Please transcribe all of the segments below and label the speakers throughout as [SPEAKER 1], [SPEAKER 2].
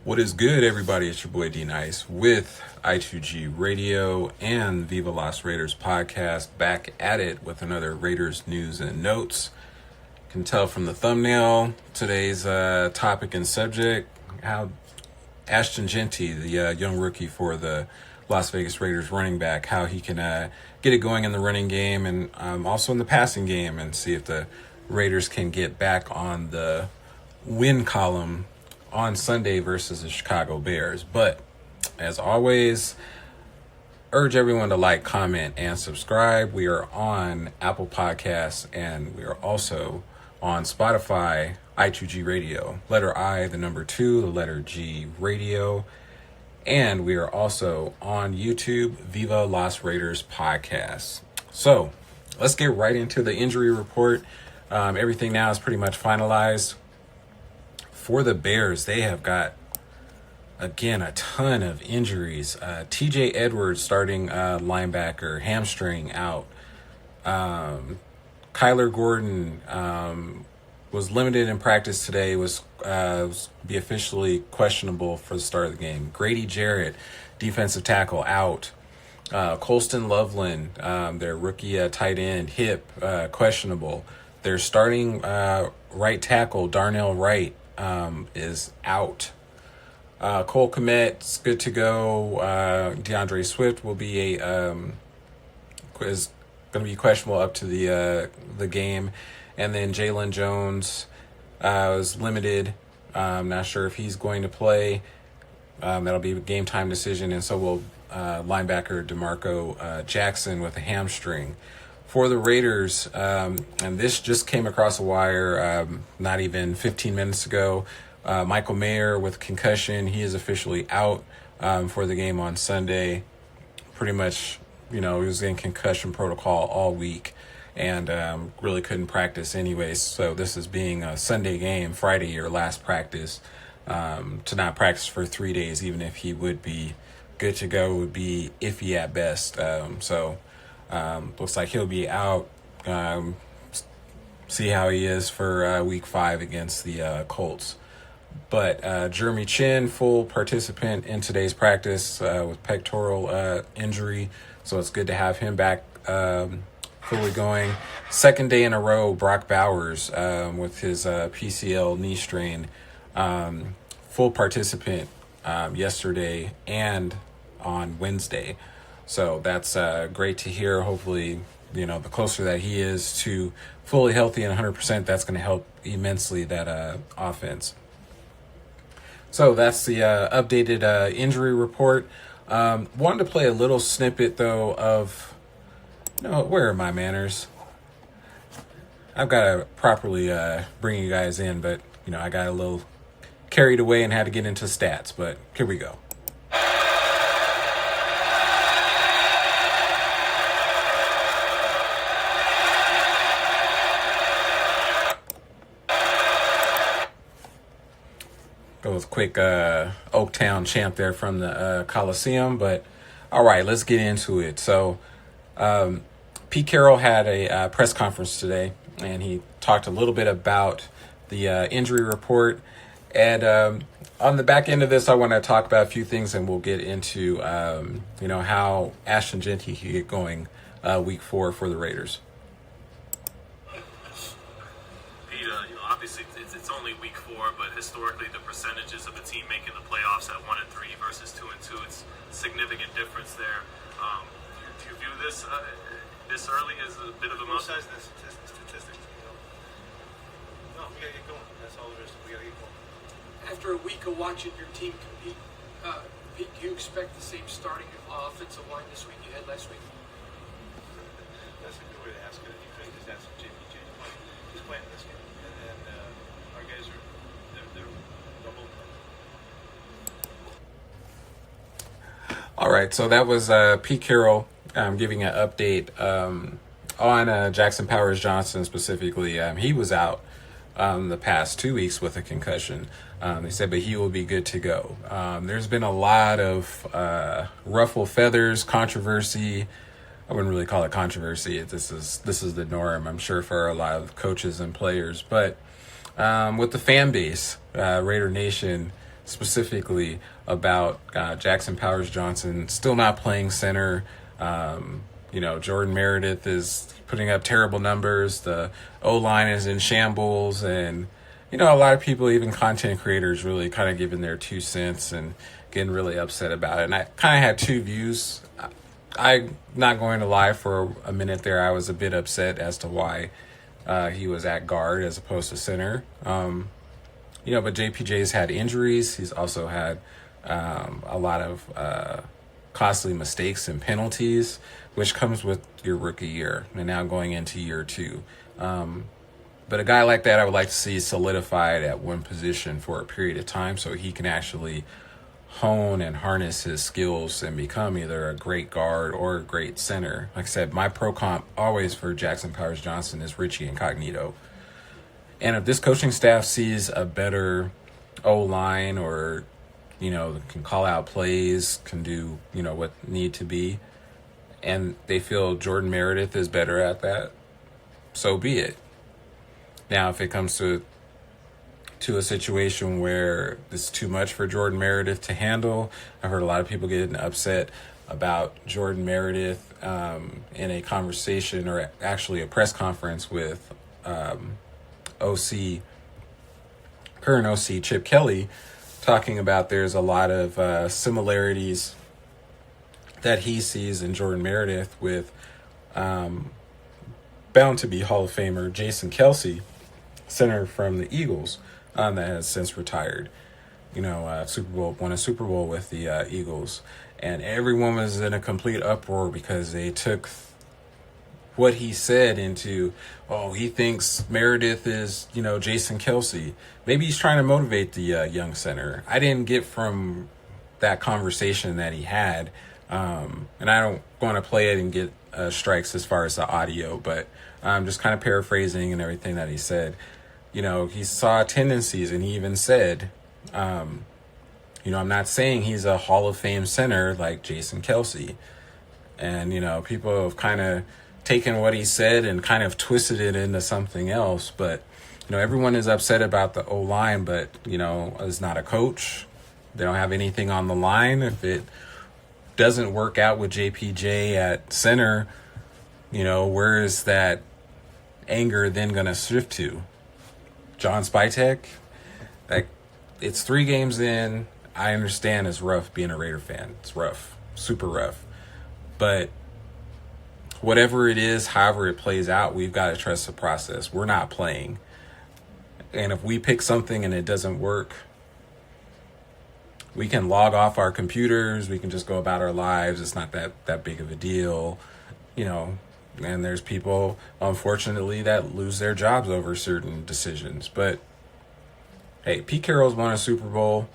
[SPEAKER 1] What is good, everybody? It's your boy D Nice with I2G Radio and Viva Las Raiders podcast, back at it with another Raiders news and notes. You can tell from the thumbnail, today's topic and subject, how Ashton Jeanty, the young rookie for the Las Vegas Raiders running back, how he can get it going in the running game and also in the passing game, and see if the Raiders can get back on the win column on Sunday versus the Chicago Bears. But as always, urge everyone to like, comment, and subscribe. We are on Apple Podcasts and we are also on Spotify, I2G Radio, letter I, the number 2, the letter G Radio. And we are also on YouTube, Viva Las Raiders Podcast. So let's get right into the injury report. Everything now is pretty much finalized. For the Bears, they have got, again, a ton of injuries. TJ Edwards, starting linebacker, hamstring out. Kyler Gordon was limited in practice today, was be officially questionable for the start of the game. Grady Jarrett, defensive tackle, out. Colston Loveland, their rookie tight end, hip, questionable. Their starting right tackle, Darnell Wright, is out. Cole Kmet's good to go. DeAndre Swift will be is going to be questionable up to the game, and then Jalen Jones is limited. I'm not sure if he's going to play. That'll be a game time decision, and so will linebacker DeMarco Jackson with a hamstring. For the Raiders, and this just came across the wire not even 15 minutes ago, Michael Mayer with concussion. He is officially out for the game on Sunday. Pretty much, he was in concussion protocol all week and really couldn't practice anyways. So this is being a Sunday game, Friday, your last practice, to not practice for 3 days, even if he would be good to go, would be iffy at best. Looks like he'll be out. See how he is for week 5 against the Colts. But Jeremy Chin, full participant in today's practice with pectoral injury. So it's good to have him back fully going. Second day in a row, Brock Bowers with his PCL knee strain, full participant yesterday and on Wednesday. So that's great to hear. Hopefully, the closer that he is to fully healthy and 100%, that's going to help immensely that offense. So that's the updated injury report. Wanted to play a little snippet, though, of, where are my manners? I've got to properly bring you guys in, but, I got a little carried away and had to get into stats, but here we go. Go with a quick Oaktown chant there from the Coliseum, but all right, let's get into it. So Pete Carroll had a press conference today, and he talked a little bit about the injury report. And on the back end of this, I want to talk about a few things, and we'll get into how Ashton Jeanty can get going week 4 for the Raiders.
[SPEAKER 2] Obviously, it's only week 4, but historically, the percentages of a team making the playoffs at 1-3 versus 2-2, it's a significant difference there. Do you view this this early as a bit of a
[SPEAKER 3] both sides of the statistics? No, we gotta get going. That's all there is. We gotta get going.
[SPEAKER 4] After a week of watching your team compete, Pete, do you expect the same starting offensive line this week you had last week?
[SPEAKER 3] That's a good way to ask it. You could just ask JP. He's playing this game. And our guys they're double.
[SPEAKER 1] All right, so that was Pete Carroll giving an update on Jackson Powers Johnson specifically. He was out the past 2 weeks with a concussion. They said, but he will be good to go. There's been a lot of ruffle feathers, controversy. I wouldn't really call it controversy. This is the norm, I'm sure, for a lot of coaches and players. But with the fan base, Raider Nation specifically about Jackson Powers Johnson still not playing center. Jordan Meredith is putting up terrible numbers. The O-line is in shambles. And, a lot of people, even content creators, really kind of giving their 2 cents and getting really upset about it. And I kind of had two views. I'm not going to lie, for a minute there, I was a bit upset as to why he was at guard as opposed to center. But JPJ's had injuries. He's also had a lot of costly mistakes and penalties, which comes with your rookie year and now going into year 2. But a guy like that, I would like to see solidified at one position for a period of time so he can actually hone and harness his skills and become either a great guard or a great center. Like I said, my pro comp always for Jackson Powers Johnson is Richie Incognito. And if this coaching staff sees a better O-line or, can call out plays, can do, what need to be, and they feel Jordan Meredith is better at that, so be it. Now, if it comes to a situation where it's too much for Jordan Meredith to handle, I've heard a lot of people getting upset about Jordan Meredith in a conversation, or actually a press conference with current OC Chip Kelly, talking about there's a lot of similarities that he sees in Jordan Meredith with bound to be Hall of Famer Jason Kelce, center from the Eagles, that has since retired. Won a Super Bowl with the Eagles, and everyone was in a complete uproar because they took what he said into, he thinks Meredith is, Jason Kelce. Maybe he's trying to motivate the young center. I didn't get from that conversation that he had, and I don't want to play it and get strikes as far as the audio, but I'm just kind of paraphrasing and everything that he said. He saw tendencies, and he even said, I'm not saying he's a Hall of Fame center like Jason Kelce. And, people have kind of taken what he said and kind of twisted it into something else. But, everyone is upset about the O-line, but, is not a coach. They don't have anything on the line. If it doesn't work out with JPJ at center, where is that anger then going to shift to? John Spytek? It's 3 games in. I understand it's rough being a Raider fan. It's rough. Super rough. But whatever it is, however it plays out, we've got to trust the process. We're not playing. And if we pick something and it doesn't work, we can log off our computers. We can just go about our lives. It's not that big of a deal, And there's people, unfortunately, that lose their jobs over certain decisions. But, hey, Pete Carroll's won a Super Bowl.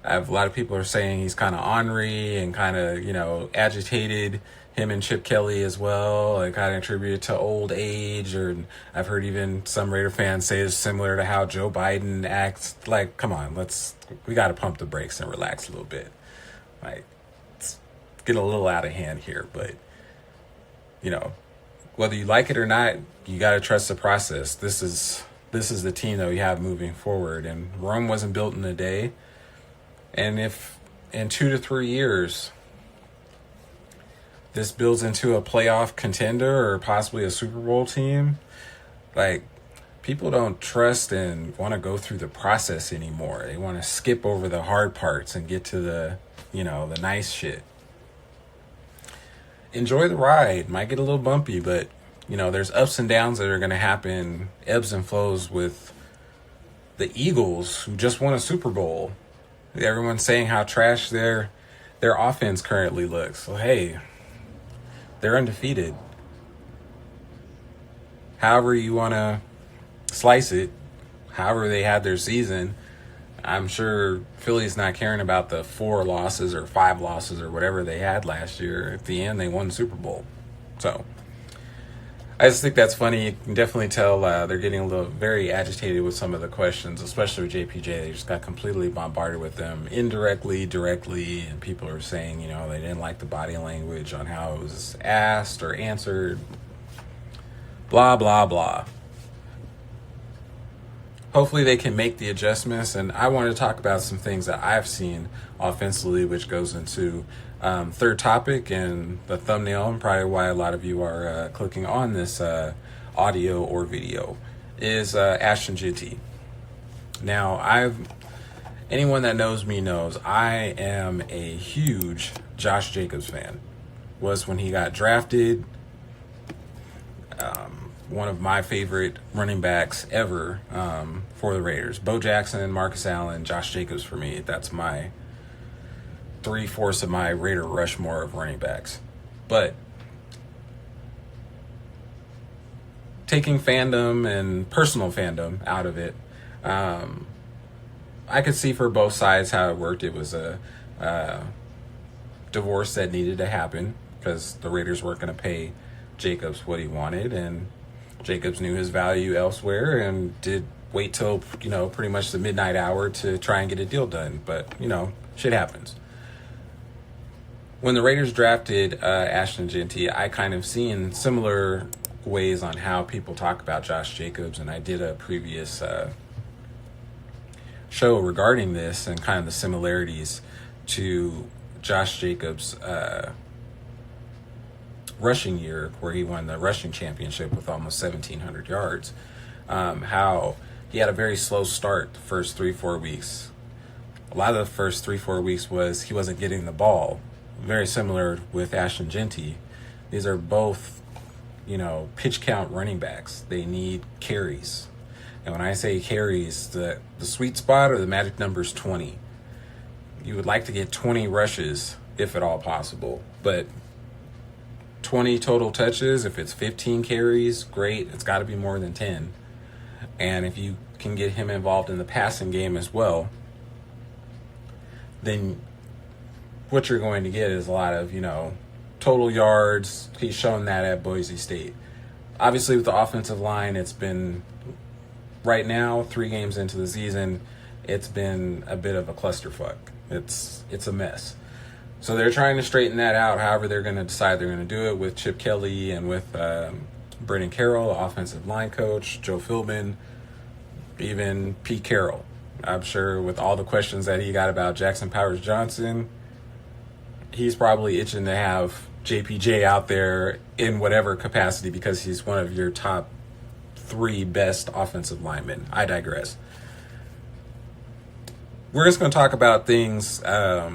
[SPEAKER 1] A lot of people are saying he's kind of ornery and kind of, agitated. Him and Chip Kelly as well. I kind of attribute it to old age. Or I've heard even some Raider fans say it's similar to how Joe Biden acts. Like, come on, we got to pump the brakes and relax a little bit. It's getting a little out of hand here, but, whether you like it or not, you got to trust the process. This is the team that we have moving forward. And Rome wasn't built in a day. And if in 2 to 3 years this builds into a playoff contender or possibly a Super Bowl team, people don't trust and want to go through the process anymore. They want to skip over the hard parts and get to the nice shit. Enjoy the ride. Might get a little bumpy, but, there's ups and downs that are going to happen, ebbs and flows with the Eagles, who just won a Super Bowl. Everyone's saying how trash their offense currently looks. So, hey, they're undefeated. However you want to slice it, however they had their season, I'm sure Philly's not caring about the 4 losses or 5 losses or whatever they had last year. At the end, they won the Super Bowl. So I just think that's funny. You can definitely tell they're getting a little very agitated with some of the questions, especially with JPJ. They just got completely bombarded with them indirectly, directly, and people are saying, they didn't like the body language on how it was asked or answered. Blah, blah, blah. hopefully they can make the adjustments. And I want to talk about some things that I've seen offensively, which goes into third topic and the thumbnail, and probably why a lot of you are clicking on this audio or video, is Ashton Jeanty. Now, anyone that knows me knows I am a huge Josh Jacobs fan. Was when he got drafted, one of my favorite running backs ever for the Raiders. Bo Jackson, Marcus Allen, Josh Jacobs for me. That's my 3/4 of my Raider Rushmore of running backs. But taking fandom and personal fandom out of it, I could see for both sides how it worked. It was a divorce that needed to happen because the Raiders weren't going to pay Jacobs what he wanted, and Jacobs knew his value elsewhere and did wait till, pretty much the midnight hour to try and get a deal done. But, shit happens. When the Raiders drafted Ashton Jeanty, I kind of seen similar ways on how people talk about Josh Jacobs, and I did a previous show regarding this and kind of the similarities to Josh Jacobs' rushing year, where he won the rushing championship with almost 1,700 yards. How he had a very slow start the first 3-4 weeks. A lot of the first 3-4 weeks was he wasn't getting the ball. Very similar with Ashton Jeanty. These are both, pitch count running backs. They need carries. And when I say carries, the sweet spot or the magic number is 20. You would like to get 20 rushes if at all possible, but 20 total touches, if it's 15 carries, great. It's got to be more than 10. And if you can get him involved in the passing game as well, then what you're going to get is a lot of, total yards. He's shown that at Boise State. Obviously, with the offensive line, it's been, right now, 3 games into the season, it's been a bit of a clusterfuck. It's a mess. So they're trying to straighten that out. However, they're going to decide they're going to do it with Chip Kelly and with Brendan Carroll, offensive line coach, Joe Philbin, even Pete Carroll. I'm sure with all the questions that he got about Jackson Powers Johnson, he's probably itching to have JPJ out there in whatever capacity because he's one of your top 3 best offensive linemen. I digress. We're just going to talk about things,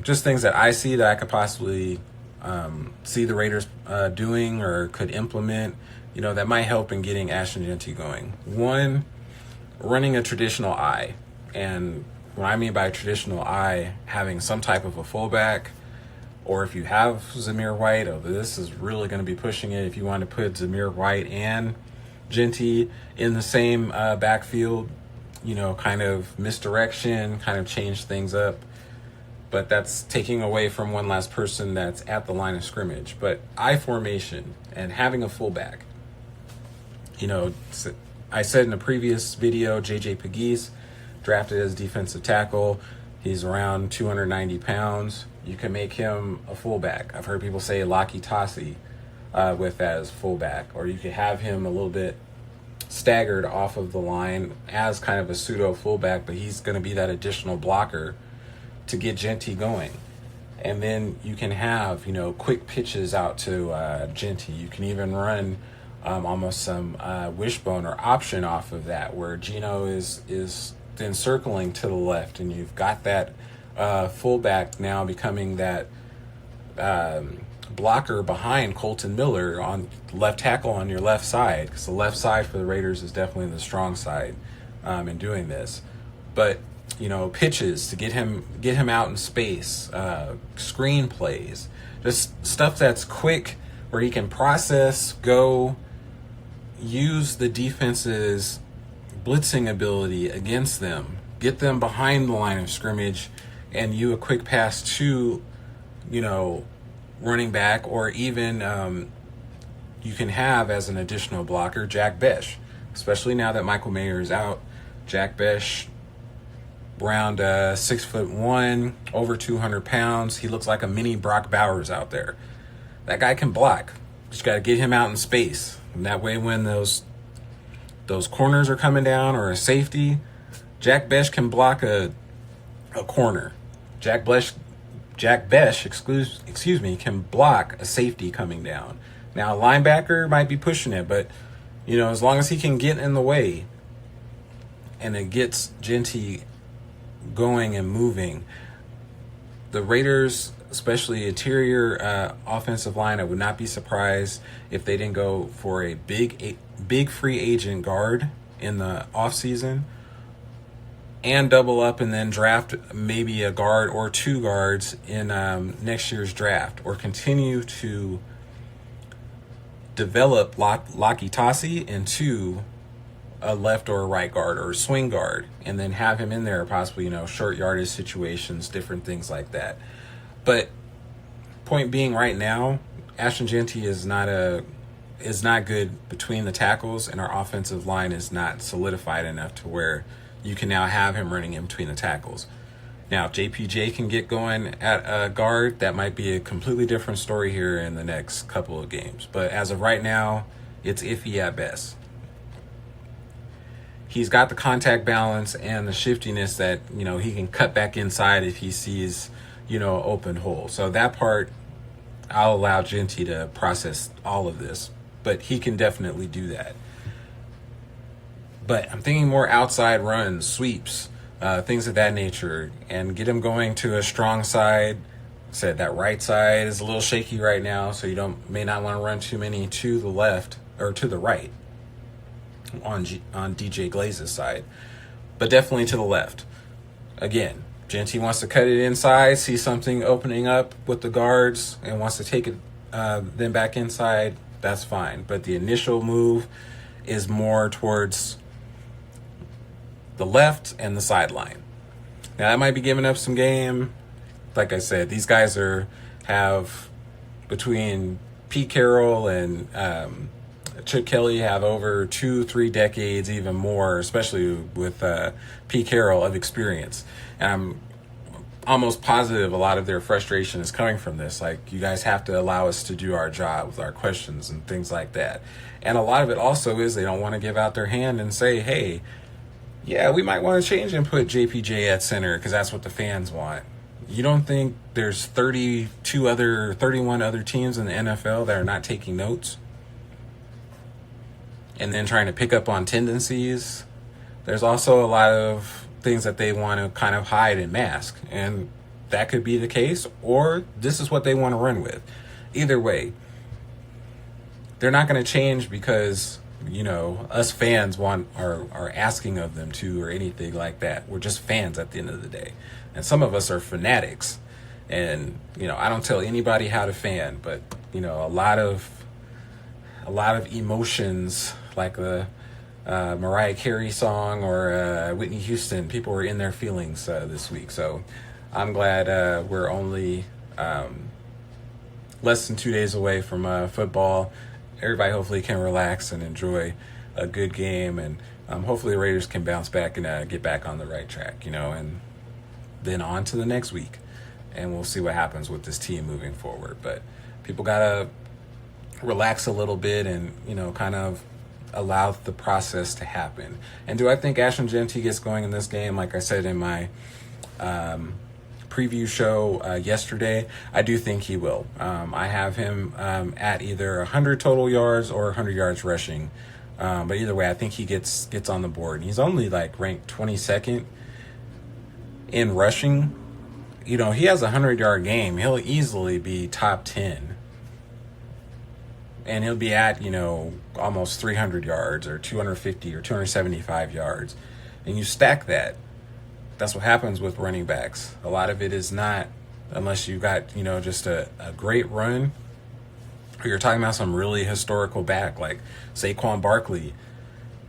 [SPEAKER 1] just things that I see that I could possibly see the Raiders doing or could implement, that might help in getting Ashton Jeanty going. One, running a traditional I. And what I mean by traditional I, having some type of a fullback, or if you have Zamir White, this is really going to be pushing it. If you want to put Zamir White and Jeanty in the same backfield, kind of misdirection, kind of change things up. But that's taking away from one last person that's at the line of scrimmage. But I formation and having a fullback. I said in a previous video, J.J. Pegues, drafted as defensive tackle. He's around 290 pounds. You can make him a fullback. I've heard people say Laki Tassi with that as fullback. Or you could have him a little bit staggered off of the line as kind of a pseudo fullback, but he's going to be that additional blocker to get Jeanty going. And then you can have, quick pitches out to Jeanty. You can even run almost some wishbone or option off of that, where Gino is then circling to the left, and you've got that fullback now becoming that blocker behind Colton Miller on left tackle on your left side, because the left side for the Raiders is definitely the strong side in doing this. But pitches to get him out in space, screen plays, just stuff that's quick where he can process, go, use the defense's blitzing ability against them, get them behind the line of scrimmage, and you a quick pass to, running back, or even you can have as an additional blocker Jack Besh, especially now that Michael Mayer is out. Jack Besh, around 6'1", over 200 pounds. He looks like a mini Brock Bowers out there. That guy can block. Just got to get him out in space, and that way when those corners are coming down or a safety, Jack Besh can block a corner. Jack Besh, excuse me, can block a safety coming down. Now, a linebacker might be pushing it, but, as long as he can get in the way and it gets Jeanty going and moving, the Raiders, especially interior offensive line, I would not be surprised if they didn't go for a big free agent guard in the offseason and double up and then draft maybe a guard or two guards in next year's draft, or continue to develop Laki Tassi into a left or a right guard or a swing guard, and then have him in there possibly, short yardage situations, different things like that. But point being, right now, Ashton Jeanty is not good between the tackles, and our offensive line is not solidified enough to where you can now have him running in between the tackles. Now, if JPJ can get going at a guard, that might be a completely different story here in the next couple of games. But as of right now, it's iffy at best. He's got the contact balance and the shiftiness that, he can cut back inside if he sees, an open hole. So that part, I'll allow Jeanty to process all of this, but he can definitely do that. But I'm thinking more outside runs, sweeps, things of that nature, and get him going to a strong side. Said that right side is a little shaky right now, so you may not want to run too many to the left or to the right on DJ Glaze's side, but definitely to the left. Again, Jeanty wants to cut it inside, see something opening up with the guards, and wants to take it then back inside. That's fine, but the initial move is more towards the left and the sideline. Now, that might be giving up some game. Like I said, these guys have between Pete Carroll and Chip Kelly have over 2-3 decades, even more, especially with Pete Carroll, of experience. And I'm almost positive a lot of their frustration is coming from this. Like, you guys have to allow us to do our job with our questions and things like that. And a lot of it also is they don't want to give out their hand and say, hey, yeah, we might want to change and put JPJ at center because that's what the fans want. You don't think there's 31 other teams in the NFL that are not taking notes and then trying to pick up on tendencies? There's also a lot of things that they want to kind of hide and mask, and that could be the case, or this is what they want to run with. Either way, they're not going to change because us fans are asking of them to, or anything like that. We're just fans at the end of the day, and some of us are fanatics, and I don't tell anybody how to fan, but a lot of emotions, like a Mariah Carey song or Whitney Houston, people were in their feelings this week. So I'm glad we're only less than 2 days away from football. Everybody hopefully can relax and enjoy a good game, and hopefully the Raiders can bounce back and get back on the right track, and then on to the next week, and we'll see what happens with this team moving forward. But people gotta relax a little bit and kind of allow the process to happen. And do I think Ashton Jeanty gets going in this game? Like I said in my preview show yesterday, I do think he will. I have him at either 100 total yards or 100 yards rushing. But either way, I think he gets on the board. And he's only ranked 22nd in rushing. He has a 100-yard game. He'll easily be top 10. And he'll be at, almost 300 yards or 250 or 275 yards. And you stack that. That's what happens with running backs. A lot of it is not, unless you got, just a great run, or you're talking about some really historical back like Saquon Barkley.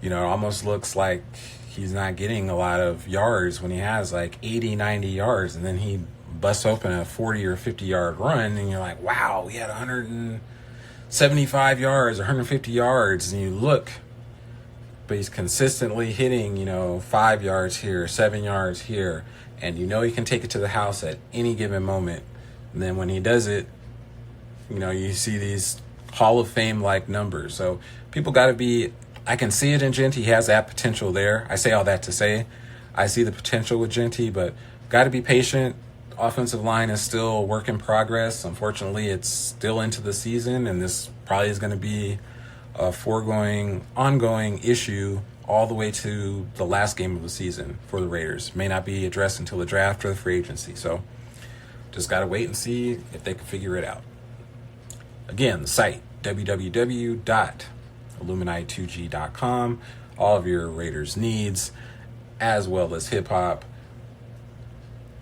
[SPEAKER 1] It almost looks like he's not getting a lot of yards when he has 80, 90 yards, and then he busts open a 40 or 50-yard run, and you're like, wow, he had 175 yards or 150 yards, and you look, but he's consistently hitting, 5 yards here, 7 yards here, and he can take it to the house at any given moment. And then when he does it, you see these Hall of Fame-like numbers. So people got to be, I can see it in Jeanty. He has that potential there. I say all that to say, I see the potential with Jeanty, but got to be patient. Offensive line is still a work in progress. Unfortunately, it's still into the season, and this probably is going to be a ongoing issue all the way to the last game of the season for the Raiders. May not be addressed until the draft or the free agency. So just got to wait and see if they can figure it out. Again, the site, www.illuminati2g.com. All of your Raiders needs, as well as hip-hop.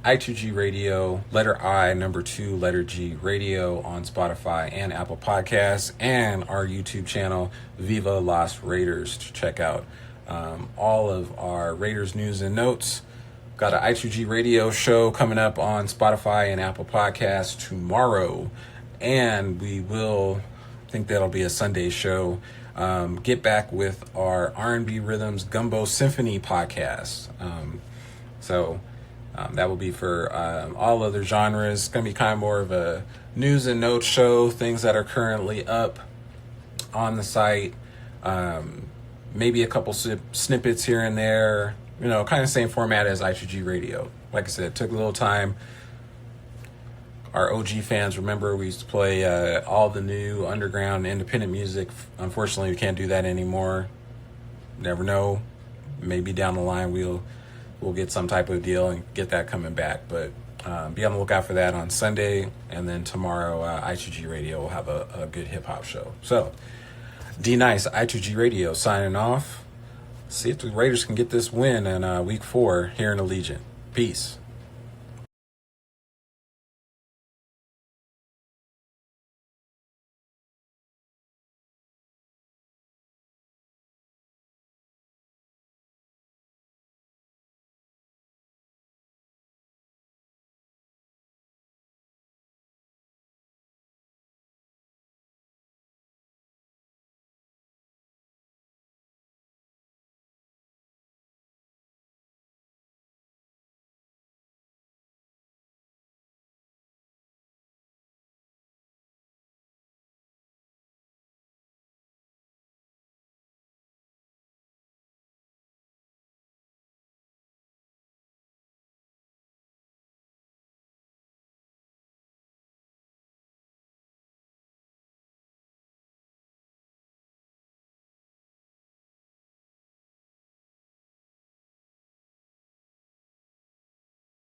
[SPEAKER 1] I2G Radio, letter I, number 2, letter G Radio on Spotify and Apple Podcasts, and our YouTube channel, Viva Las Raiders, to check out all of our Raiders news and notes. Got an I2G Radio show coming up on Spotify and Apple Podcasts tomorrow, and we will, I think that'll be a Sunday show, get back with our R&B Rhythms Gumbo Symphony podcast. That will be for all other genres. It's going to be kind of more of a news and notes show, things that are currently up on the site. Maybe a couple snippets here and there. Kind of same format as I2G Radio. Like I said, it took a little time. Our OG fans remember we used to play all the new underground independent music. Unfortunately, we can't do that anymore. Never know. Maybe down the line we'll get some type of deal and get that coming back. But be on the lookout for that on Sunday. And then tomorrow, I2G Radio will have a good hip-hop show. So, D-Nice, I2G Radio, signing off. See if the Raiders can get this win in Week 4 here in Allegiant. Peace.